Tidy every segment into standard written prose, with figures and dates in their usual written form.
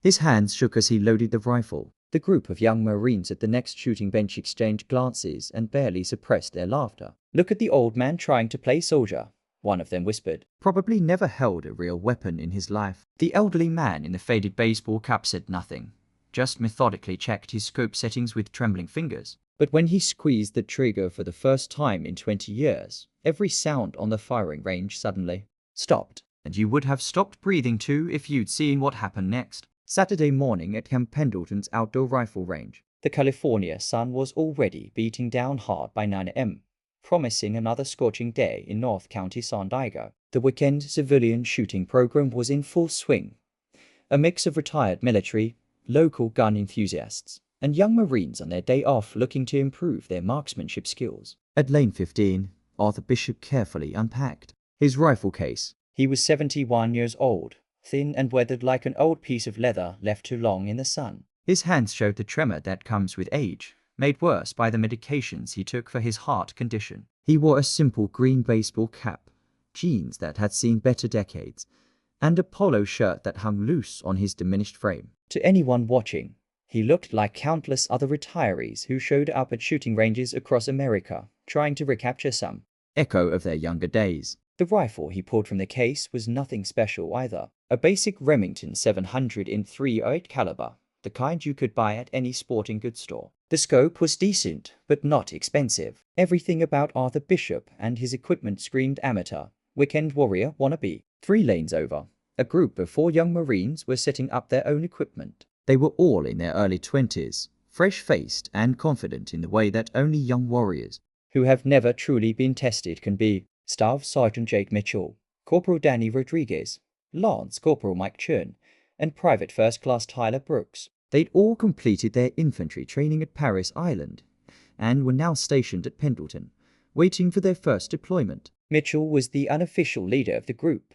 His hands shook as he loaded the rifle. The group of young Marines at the next shooting bench exchanged glances and barely suppressed their laughter. "Look at the old man trying to play soldier," one of them whispered. Probably never held a real weapon in his life. The elderly man in the faded baseball cap said nothing, just methodically checked his scope settings with trembling fingers. But when he squeezed the trigger for the first time in 20 years, every sound on the firing range suddenly stopped. And you would have stopped breathing too if you'd seen what happened next. Saturday morning at Camp Pendleton's outdoor rifle range. The California sun was already beating down hard by 9 a.m., promising another scorching day in North County San Diego. The weekend civilian shooting program was in full swing. A mix of retired military, local gun enthusiasts, and young Marines on their day off looking to improve their marksmanship skills. At lane 15, Arthur Bishop carefully unpacked his rifle case. He was 71 years old, thin and weathered like an old piece of leather left too long in the sun. His hands showed the tremor that comes with age, made worse by the medications he took for his heart condition. He wore a simple green baseball cap, jeans that had seen better decades, and a polo shirt that hung loose on his diminished frame. To anyone watching, he looked like countless other retirees who showed up at shooting ranges across America, trying to recapture some echo of their younger days. The rifle he pulled from the case was nothing special either. A basic Remington 700 in .308 caliber, the kind you could buy at any sporting goods store. The scope was decent, but not expensive. Everything about Arthur Bishop and his equipment screamed amateur, weekend warrior wannabe. 3 lanes over, a group of 4 young Marines were setting up their own equipment. They were all in their early 20s, fresh-faced and confident in the way that only young warriors who have never truly been tested can be. Staff Sergeant Jake Mitchell, Corporal Danny Rodriguez, Lance Corporal Mike Churn, and Private First Class Tyler Brooks. They'd all completed their infantry training at Paris Island and were now stationed at Pendleton, waiting for their first deployment. Mitchell was the unofficial leader of the group,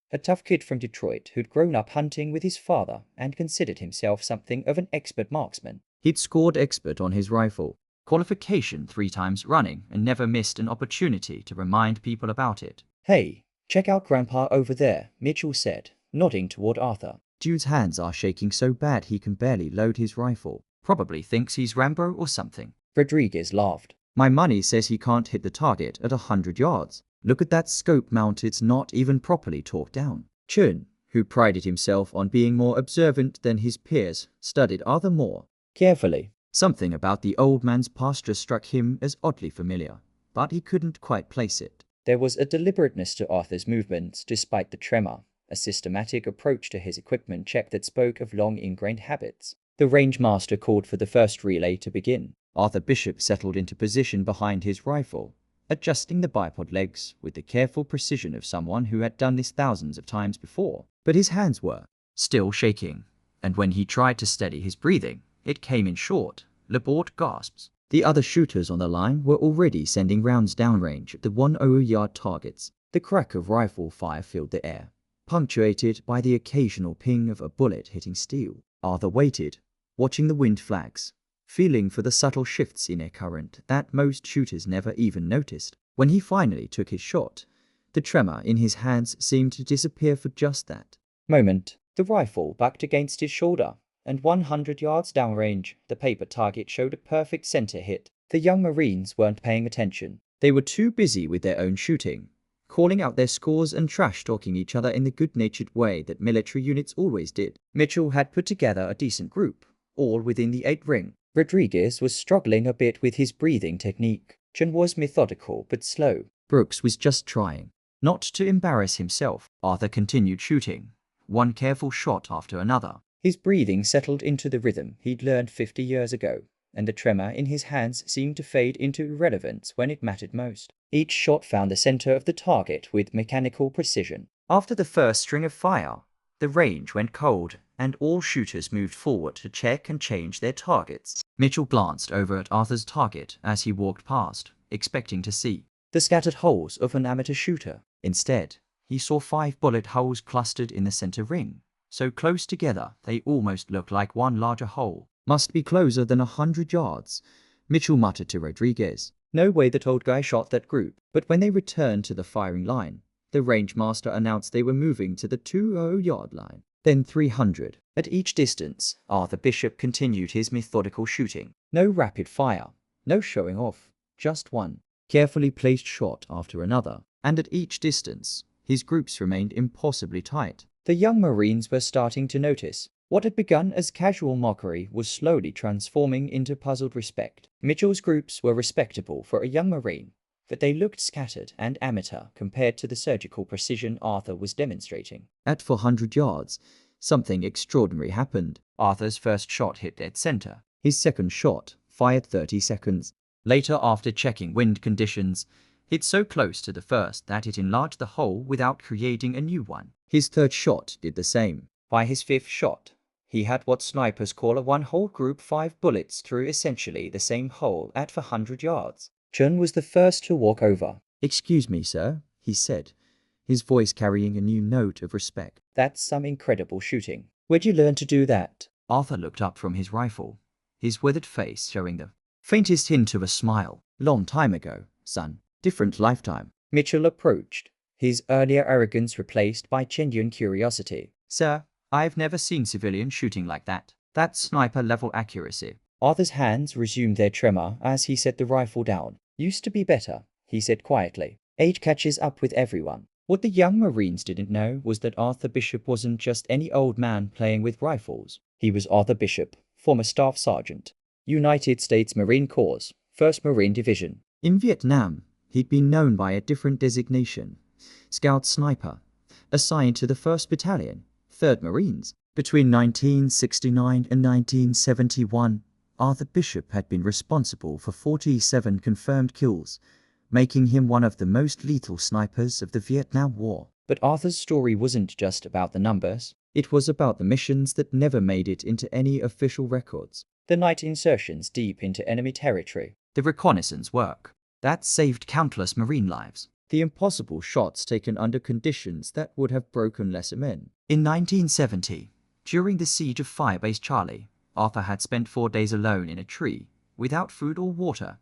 a tough kid from Detroit who'd grown up hunting with his father and considered himself something of an expert marksman. He'd scored expert on his rifle qualification 3 times running and never missed an opportunity to remind people about it. "Hey, check out Grandpa over there," Mitchell said, nodding toward Arthur. Dude's hands are shaking so bad he can barely load his rifle. Probably thinks he's Rambo or something. Rodriguez laughed. "My money says he can't hit the target at 100 yards. Look at that scope mount, it's not even properly torqued down." Chun, who prided himself on being more observant than his peers, studied Arthur more carefully. Something about the old man's posture struck him as oddly familiar, but he couldn't quite place it. There was a deliberateness to Arthur's movements despite the tremor, a systematic approach to his equipment check that spoke of long ingrained habits. The range master called for the first relay to begin. Arthur Bishop settled into position behind his rifle, adjusting the bipod legs with the careful precision of someone who had done this thousands of times before. But his hands were still shaking, and when he tried to steady his breathing, it came in short, laborious gasps. The other shooters on the line were already sending rounds downrange at the 100-yard targets. The crack of rifle fire filled the air, punctuated by the occasional ping of a bullet hitting steel. Arthur waited, watching the wind flags, feeling for the subtle shifts in air current that most shooters never even noticed. When he finally took his shot, the tremor in his hands seemed to disappear for just that moment. The rifle backed against his shoulder, and 100 yards downrange, the paper target showed a perfect center hit. The young Marines weren't paying attention. They were too busy with their own shooting, calling out their scores and trash-talking each other in the good-natured way that military units always did. Mitchell had put together a decent group, all within the 8 ring. Rodriguez was struggling a bit with his breathing technique. Chun was methodical but slow. Brooks was just trying not to embarrass himself. Arthur continued shooting, one careful shot after another. His breathing settled into the rhythm he'd learned 50 years ago, and the tremor in his hands seemed to fade into irrelevance when it mattered most. Each shot found the center of the target with mechanical precision. After the first string of fire, the range went cold, and all shooters moved forward to check and change their targets. Mitchell glanced over at Arthur's target as he walked past, expecting to see the scattered holes of an amateur shooter. Instead, he saw 5 bullet holes clustered in the center ring, so close together they almost looked like one larger hole. "Must be closer than 100 yards, Mitchell muttered to Rodriguez. No way that old guy shot that group. But when they returned to the firing line, the range master announced they were moving to the 200-yard line. then 300. At each distance, Arthur Bishop continued his methodical shooting. No rapid fire, no showing off, just one carefully placed shot after another. And at each distance, his groups remained impossibly tight. The young Marines were starting to notice. What had begun as casual mockery was slowly transforming into puzzled respect. Mitchell's groups were respectable for a young Marine, but they looked scattered and amateur compared to the surgical precision Arthur was demonstrating. At 400 yards, something extraordinary happened. Arthur's first shot hit dead center. His second shot, fired 30 seconds later after checking wind conditions, hit so close to the first that it enlarged the hole without creating a new one. His third shot did the same. By his fifth shot, he had what snipers call a one-hole group, 5 bullets through essentially the same hole at 400 yards. Chun was the first to walk over. "Excuse me, sir," he said, his voice carrying a new note of respect. "That's some incredible shooting. Where'd you learn to do that?" Arthur looked up from his rifle, his withered face showing the faintest hint of a smile. "Long time ago, son. Different lifetime." Mitchell approached, his earlier arrogance replaced by genuine curiosity. "Sir, I've never seen civilian shooting like that. That's sniper-level accuracy." Arthur's hands resumed their tremor as he set the rifle down. "Used to be better," he said quietly. "Age catches up with everyone." What the young Marines didn't know was that Arthur Bishop wasn't just any old man playing with rifles. He was Arthur Bishop, former Staff Sergeant, United States Marine Corps, 1st Marine Division. In Vietnam, he'd been known by a different designation, Scout Sniper, assigned to the 1st Battalion, 3rd Marines. Between 1969 and 1971, Arthur Bishop had been responsible for 47 confirmed kills, making him one of the most lethal snipers of the Vietnam War. But Arthur's story wasn't just about the numbers. It was about the missions that never made it into any official records. The night insertions deep into enemy territory. The reconnaissance work that saved countless Marine lives. The impossible shots taken under conditions that would have broken lesser men. In 1970, during the siege of Firebase Charlie, Arthur had spent 4 days alone in a tree, without food or water,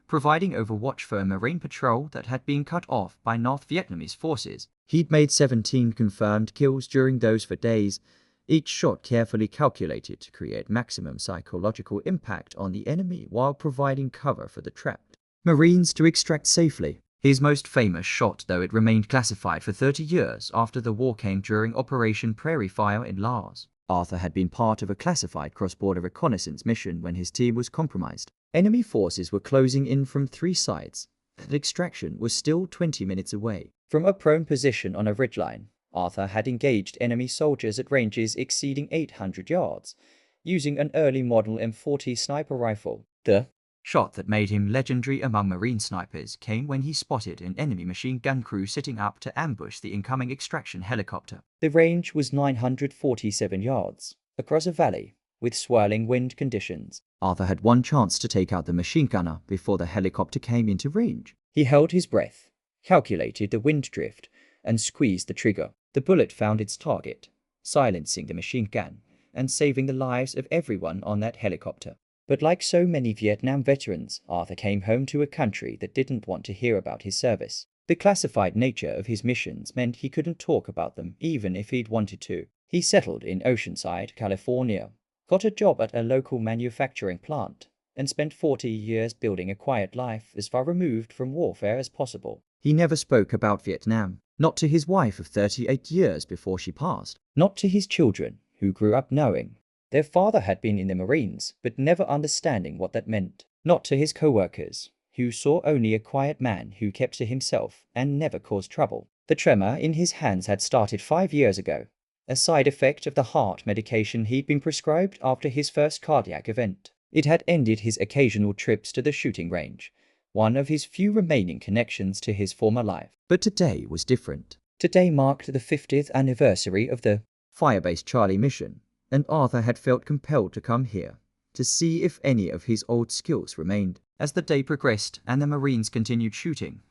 providing overwatch for a Marine patrol that had been cut off by North Vietnamese forces. He'd made 17 confirmed kills during those 4 days, each shot carefully calculated to create maximum psychological impact on the enemy while providing cover for the trapped Marines to extract safely. His most famous shot, though it remained classified for 30 years after the war, came during Operation Prairie Fire in Laos. Arthur had been part of a classified cross-border reconnaissance mission when his team was compromised. Enemy forces were closing in from 3 sides, and extraction was still 20 minutes away. From a prone position on a ridgeline, Arthur had engaged enemy soldiers at ranges exceeding 800 yards, using an early model M40 sniper rifle. The shot that made him legendary among Marine snipers came when he spotted an enemy machine gun crew sitting up to ambush the incoming extraction helicopter. The range was 947 yards, across a valley, with swirling wind conditions. Arthur had one chance to take out the machine gunner before the helicopter came into range. He held his breath, calculated the wind drift, and squeezed the trigger. The bullet found its target, silencing the machine gun and saving the lives of everyone on that helicopter. But like so many Vietnam veterans, Arthur came home to a country that didn't want to hear about his service. The classified nature of his missions meant he couldn't talk about them even if he'd wanted to. He settled in Oceanside, California, got a job at a local manufacturing plant, and spent 40 years building a quiet life as far removed from warfare as possible. He never spoke about Vietnam, not to his wife of 38 years before she passed, not to his children, who grew up knowing their father had been in the Marines, but never understanding what that meant, not to his co-workers, who saw only a quiet man who kept to himself and never caused trouble. The tremor in his hands had started 5 years ago, a side effect of the heart medication he'd been prescribed after his first cardiac event. It had ended his occasional trips to the shooting range, one of his few remaining connections to his former life. But today was different. Today marked the 50th anniversary of the Firebase Charlie mission, and Arthur had felt compelled to come here, to see if any of his old skills remained. As the day progressed and the Marines continued shooting,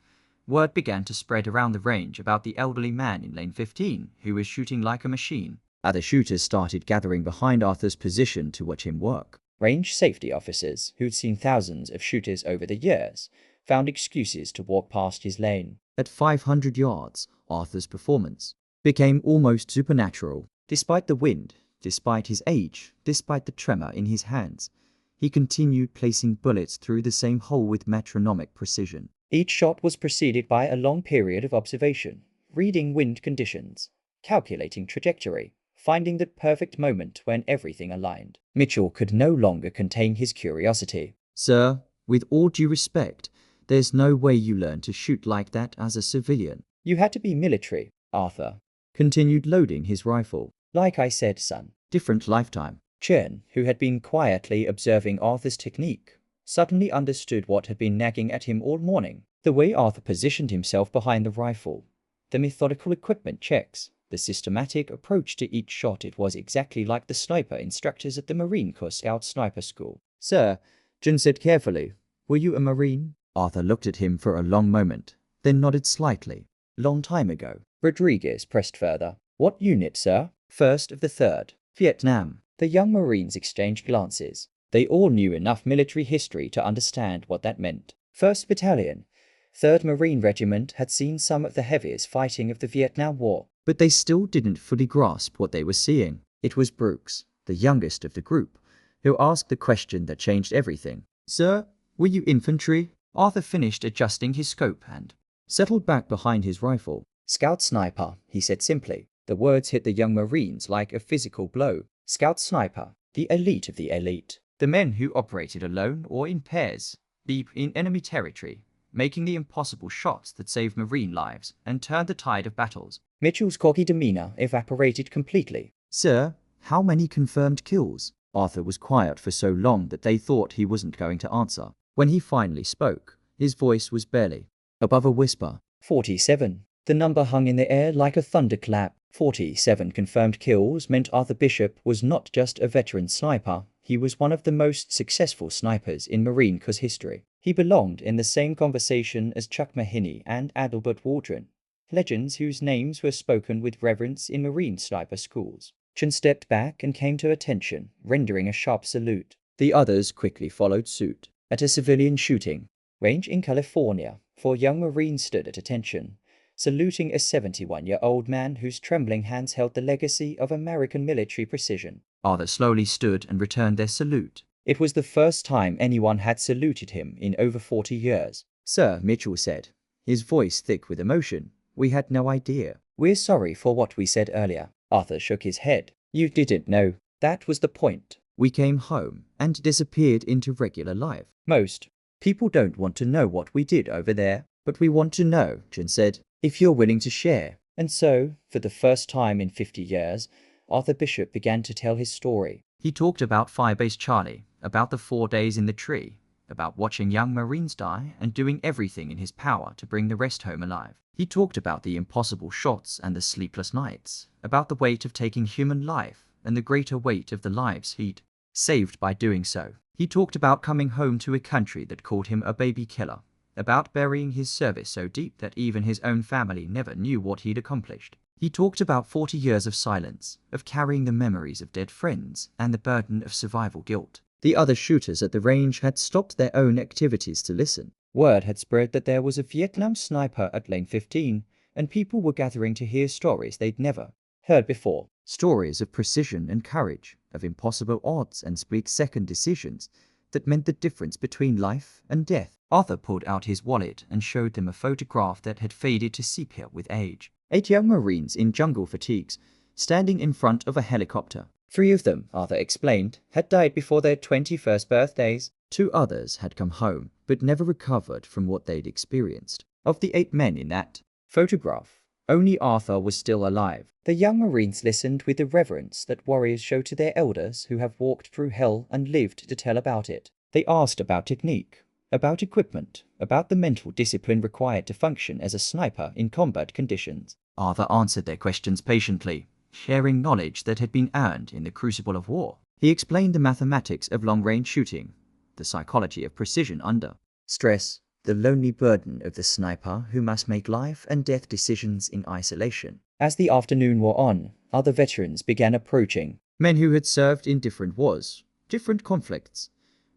word began to spread around the range about the elderly man in lane 15 who was shooting like a machine. Other shooters started gathering behind Arthur's position to watch him work. Range safety officers, who'd seen thousands of shooters over the years, found excuses to walk past his lane. At 500 yards, Arthur's performance became almost supernatural. Despite the wind, despite his age, despite the tremor in his hands, he continued placing bullets through the same hole with metronomic precision. Each shot was preceded by a long period of observation, reading wind conditions, calculating trajectory, finding the perfect moment when everything aligned. Mitchell could no longer contain his curiosity. "Sir, with all due respect, there's no way you learn to shoot like that as a civilian." "You had to be military," Arthur continued, loading his rifle. "Like I said, son, different lifetime." Chen, who had been quietly observing Arthur's technique, suddenly understood what had been nagging at him all morning. The way Arthur positioned himself behind the rifle, the methodical equipment checks, the systematic approach to each shot. It was exactly like the sniper instructors at the Marine Corps Scout Sniper School. "Sir," Chen said carefully, "were you a Marine?" Arthur looked at him for a long moment, then nodded slightly. "Long time ago." Rodriguez pressed further. "What unit, sir?" "First of the 3rd. Vietnam." The young Marines exchanged glances. They all knew enough military history to understand what that meant. 1st Battalion, 3rd Marine Regiment had seen some of the heaviest fighting of the Vietnam War, but they still didn't fully grasp what they were seeing. It was Brooks, the youngest of the group, who asked the question that changed everything. "Sir, were you infantry?" Arthur finished adjusting his scope and settled back behind his rifle. "Scout Sniper," he said simply. The words hit the young Marines like a physical blow. Scout Sniper, the elite of the elite. The men who operated alone or in pairs, deep in enemy territory, making the impossible shots that saved Marine lives and turned the tide of battles. Mitchell's cocky demeanor evaporated completely. "Sir, how many confirmed kills?" Arthur was quiet for so long that they thought he wasn't going to answer. When he finally spoke, his voice was barely above a whisper. 47. The number hung in the air like a thunderclap. 47 confirmed kills meant Arthur Bishop was not just a veteran sniper, he was one of the most successful snipers in Marine Corps history. He belonged in the same conversation as Chuck Mahoney and Adelbert Waldron, legends whose names were spoken with reverence in Marine sniper schools. Chen stepped back and came to attention, rendering a sharp salute. The others quickly followed suit. At a civilian shooting range in California, 4 young Marines stood at attention, saluting a 71-year-old man whose trembling hands held the legacy of American military precision. Arthur slowly stood and returned their salute. It was the first time anyone had saluted him in over 40 years. "Sir," Mitchell said, his voice thick with emotion, "we had no idea. We're sorry for what we said earlier." Arthur shook his head. "You didn't know. That was the point. We came home and disappeared into regular life. Most people don't want to know what we did over there, but we want to know," Chen said, "if you're willing to share." And so, for the first time in 50 years, Arthur Bishop began to tell his story. He talked about Firebase Charlie, about the 4 days in the tree, about watching young Marines die and doing everything in his power to bring the rest home alive. He talked about the impossible shots and the sleepless nights, about the weight of taking human life and the greater weight of the lives he'd saved by doing so. He talked about coming home to a country that called him a baby killer, about burying his service so deep that even his own family never knew what he'd accomplished. He talked about 40 years of silence, of carrying the memories of dead friends and the burden of survival guilt. The other shooters at the range had stopped their own activities to listen. Word had spread that there was a Vietnam sniper at Lane 15, and people were gathering to hear stories they'd never heard before. Stories of precision and courage, of impossible odds and split-second decisions that meant the difference between life and death. Arthur pulled out his wallet and showed them a photograph that had faded to sepia with age. 8 young Marines in jungle fatigues, standing in front of a helicopter. 3 of them, Arthur explained, had died before their 21st birthdays. 2 others had come home, but never recovered from what they'd experienced. Of the 8 men in that photograph, only Arthur was still alive. The young Marines listened with the reverence that warriors show to their elders who have walked through hell and lived to tell about it. They asked about technique, about equipment, about the mental discipline required to function as a sniper in combat conditions. Arthur answered their questions patiently, sharing knowledge that had been earned in the crucible of war. He explained the mathematics of long-range shooting, the psychology of precision under stress, the lonely burden of the sniper who must make life and death decisions in isolation. As the afternoon wore on, other veterans began approaching, men who had served in different wars, different conflicts,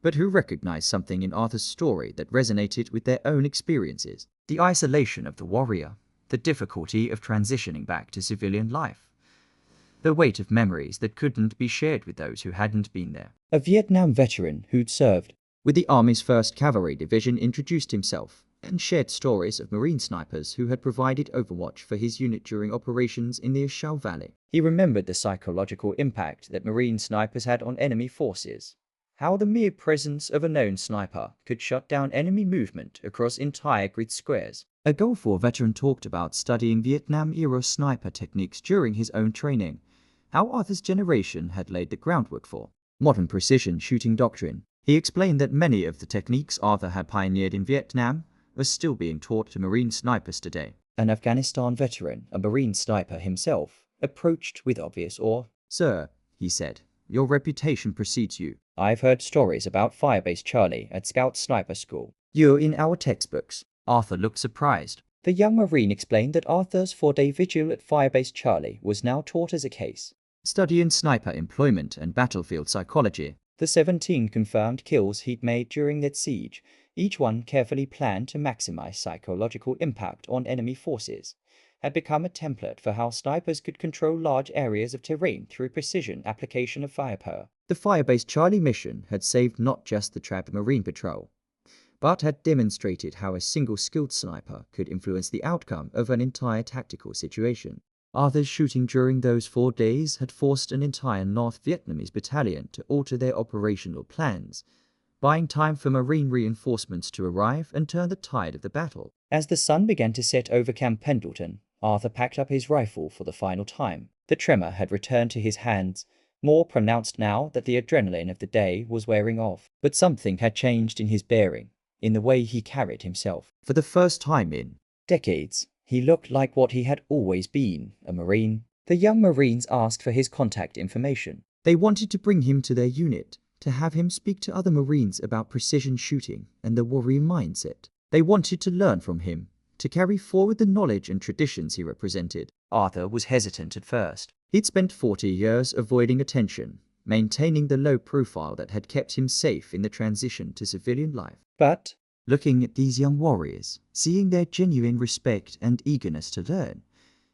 but who recognized something in Arthur's story that resonated with their own experiences. The isolation of the warrior, the difficulty of transitioning back to civilian life, the weight of memories that couldn't be shared with those who hadn't been there. A Vietnam veteran who'd served with the Army's 1st Cavalry Division introduced himself and shared stories of Marine snipers who had provided overwatch for his unit during operations in the Ashau Valley. He remembered the psychological impact that Marine snipers had on enemy forces, how the mere presence of a known sniper could shut down enemy movement across entire grid squares. A Gulf War veteran talked about studying Vietnam-era sniper techniques during his own training, how Arthur's generation had laid the groundwork for modern precision shooting doctrine. He explained that many of the techniques Arthur had pioneered in Vietnam are still being taught to Marine snipers today. An Afghanistan veteran, a Marine sniper himself, approached with obvious awe. "Sir," he said, "your reputation precedes you. I've heard stories about Firebase Charlie at Scout Sniper School. You're in our textbooks." Arthur looked surprised. The young Marine explained that Arthur's 4-day vigil at Firebase Charlie was now taught as a case study in sniper employment and battlefield psychology. The 17 confirmed kills he'd made during that siege, each one carefully planned to maximize psychological impact on enemy forces, had become a template for how snipers could control large areas of terrain through precision application of firepower. The Firebase Charlie mission had saved not just the trapped Marine patrol, but had demonstrated how a single skilled sniper could influence the outcome of an entire tactical situation. Arthur's shooting during those 4 days had forced an entire North Vietnamese battalion to alter their operational plans, buying time for Marine reinforcements to arrive and turn the tide of the battle. As the sun began to set over Camp Pendleton, Arthur packed up his rifle for the final time. The tremor had returned to his hands, more pronounced now that the adrenaline of the day was wearing off. But something had changed in his bearing, in the way he carried himself. For the first time in decades, he looked like what he had always been, a Marine. The young Marines asked for his contact information. They wanted to bring him to their unit, to have him speak to other Marines about precision shooting and the warrior mindset. They wanted to learn from him, to carry forward the knowledge and traditions he represented. Arthur was hesitant at first. He'd spent 40 years avoiding attention, maintaining the low profile that had kept him safe in the transition to civilian life. But looking at these young warriors, seeing their genuine respect and eagerness to learn,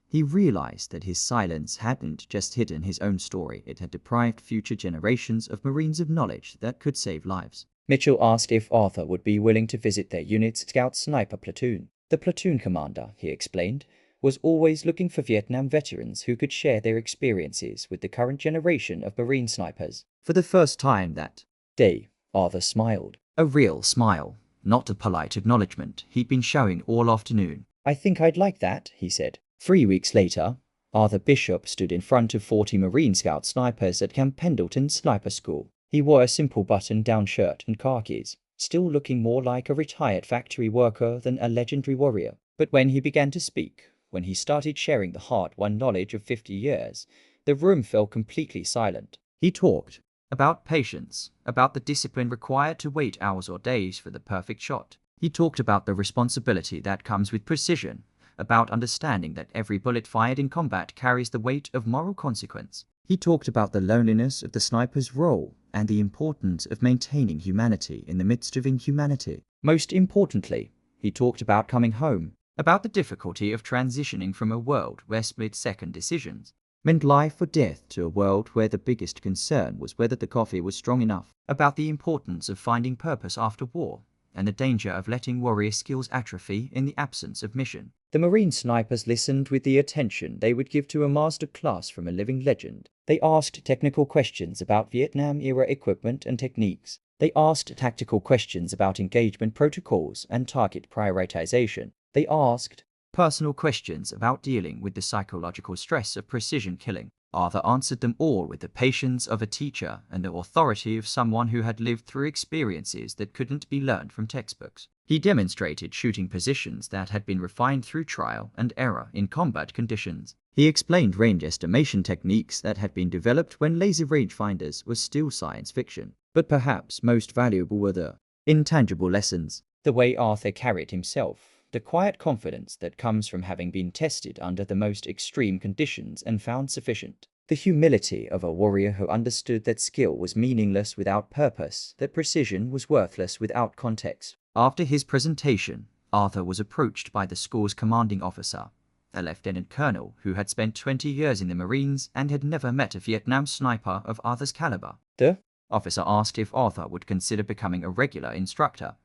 he realized that his silence hadn't just hidden his own story, it had deprived future generations of Marines of knowledge that could save lives. Mitchell asked if Arthur would be willing to visit their unit's scout sniper platoon. The platoon commander, he explained, was always looking for Vietnam veterans who could share their experiences with the current generation of Marine snipers. For the first time that day, Arthur smiled. A real smile, not a polite acknowledgement he'd been showing all afternoon. "I think I'd like that," he said. 3 weeks later, Arthur Bishop stood in front of 40 Marine Scout snipers at Camp Pendleton Sniper School. He wore a simple button-down shirt and khakis, still looking more like a retired factory worker than a legendary warrior. But when he began to speak, when he started sharing the hard-won knowledge of 50 years, the room fell completely silent. He talked about patience, about the discipline required to wait hours or days for the perfect shot. He talked about the responsibility that comes with precision, about understanding that every bullet fired in combat carries the weight of moral consequence. He talked about the loneliness of the sniper's role and the importance of maintaining humanity in the midst of inhumanity. Most importantly, he talked about coming home, about the difficulty of transitioning from a world where split-second decisions meant life or death to a world where the biggest concern was whether the coffee was strong enough, about the importance of finding purpose after war, and the danger of letting warrior skills atrophy in the absence of mission. The Marine snipers listened with the attention they would give to a master class from a living legend. They asked technical questions about Vietnam-era equipment and techniques. They asked tactical questions about engagement protocols and target prioritization. They asked personal questions about dealing with the psychological stress of precision killing. Arthur answered them all with the patience of a teacher and the authority of someone who had lived through experiences that couldn't be learned from textbooks. He demonstrated shooting positions that had been refined through trial and error in combat conditions. He explained range estimation techniques that had been developed when laser rangefinders were still science fiction. But perhaps most valuable were the intangible lessons. The way Arthur carried himself, the quiet confidence that comes from having been tested under the most extreme conditions and found sufficient. The humility of a warrior who understood that skill was meaningless without purpose, that precision was worthless without context. After his presentation, Arthur was approached by the school's commanding officer, a lieutenant colonel who had spent 20 years in the Marines and had never met a Vietnam sniper of Arthur's caliber. The officer asked if Arthur would consider becoming a regular instructor,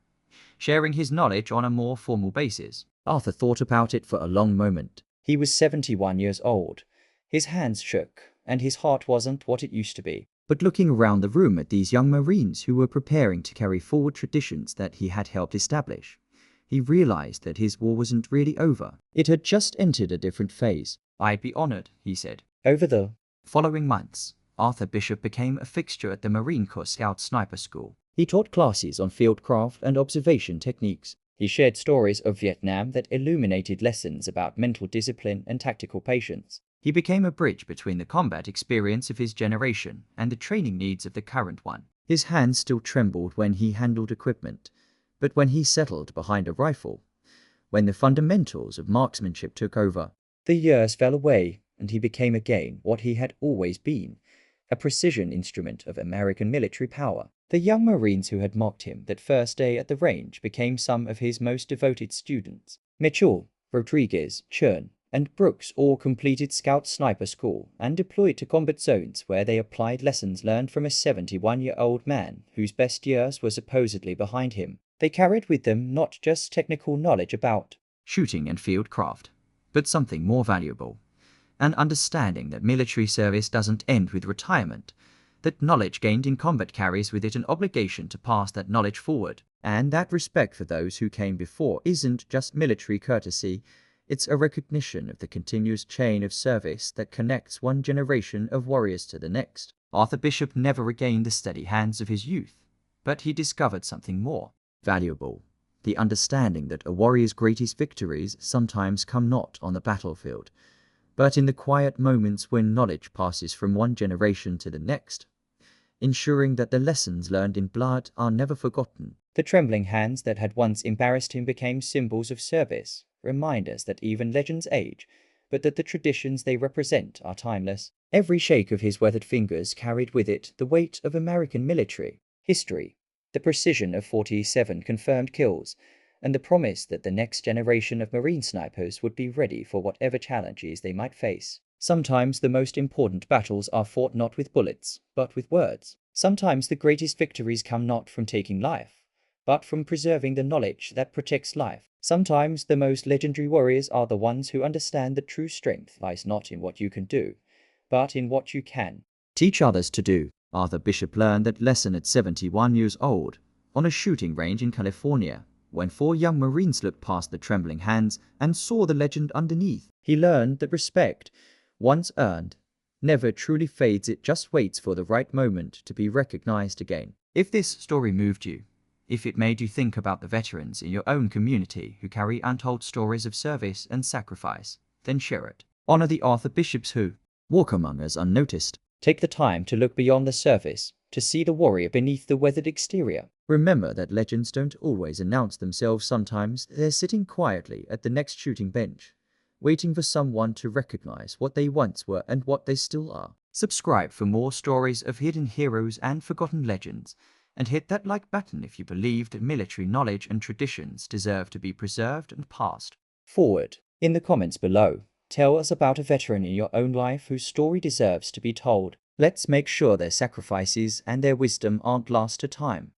sharing his knowledge on a more formal basis. Arthur thought about it for a long moment. He was 71 years old. His hands shook, and his heart wasn't what it used to be. But looking around the room at these young Marines who were preparing to carry forward traditions that he had helped establish, he realized that his war wasn't really over. It had just entered a different phase. "I'd be honored," he said. Over the following months, Arthur Bishop became a fixture at the Marine Corps Scout Sniper School. He taught classes on fieldcraft and observation techniques. He shared stories of Vietnam that illuminated lessons about mental discipline and tactical patience. He became a bridge between the combat experience of his generation and the training needs of the current one. His hands still trembled when he handled equipment, but when he settled behind a rifle, when the fundamentals of marksmanship took over, the years fell away and he became again what he had always been, a precision instrument of American military power. The young Marines who had mocked him that first day at the range became some of his most devoted students. Mitchell, Rodriguez, Chern, and Brooks all completed Scout Sniper School and deployed to combat zones where they applied lessons learned from a 71-year-old man whose best years were supposedly behind him. They carried with them not just technical knowledge about shooting and fieldcraft, but something more valuable, an understanding that military service doesn't end with retirement, that knowledge gained in combat carries with it an obligation to pass that knowledge forward, and that respect for those who came before isn't just military courtesy, it's a recognition of the continuous chain of service that connects one generation of warriors to the next. Arthur Bishop never regained the steady hands of his youth, but he discovered something more valuable, the understanding that a warrior's greatest victories sometimes come not on the battlefield, but in the quiet moments when knowledge passes from one generation to the next, ensuring that the lessons learned in blood are never forgotten. The trembling hands that had once embarrassed him became symbols of service, reminders that even legends age, but that the traditions they represent are timeless. Every shake of his weathered fingers carried with it the weight of American military history, the precision of 47 confirmed kills, and the promise that the next generation of Marine snipers would be ready for whatever challenges they might face. Sometimes the most important battles are fought not with bullets, but with words. Sometimes the greatest victories come not from taking life, but from preserving the knowledge that protects life. Sometimes the most legendary warriors are the ones who understand that true strength lies not in what you can do, but in what you can teach others to do. Arthur Bishop learned that lesson at 71 years old, on a shooting range in California, when 4 young Marines looked past the trembling hands and saw the legend underneath. He learned that respect, once earned, never truly fades, it just waits for the right moment to be recognized again. If this story moved you, if it made you think about the veterans in your own community who carry untold stories of service and sacrifice, then share it. Honor the Arthur Bishops who walk among us unnoticed. Take the time to look beyond the surface, to see the warrior beneath the weathered exterior. Remember that legends don't always announce themselves. Sometimes they're sitting quietly at the next shooting bench, waiting for someone to recognize what they once were and what they still are. Subscribe for more stories of hidden heroes and forgotten legends, and hit that like button if you believe that military knowledge and traditions deserve to be preserved and passed forward. In the comments below, tell us about a veteran in your own life whose story deserves to be told. Let's make sure their sacrifices and their wisdom aren't lost to time.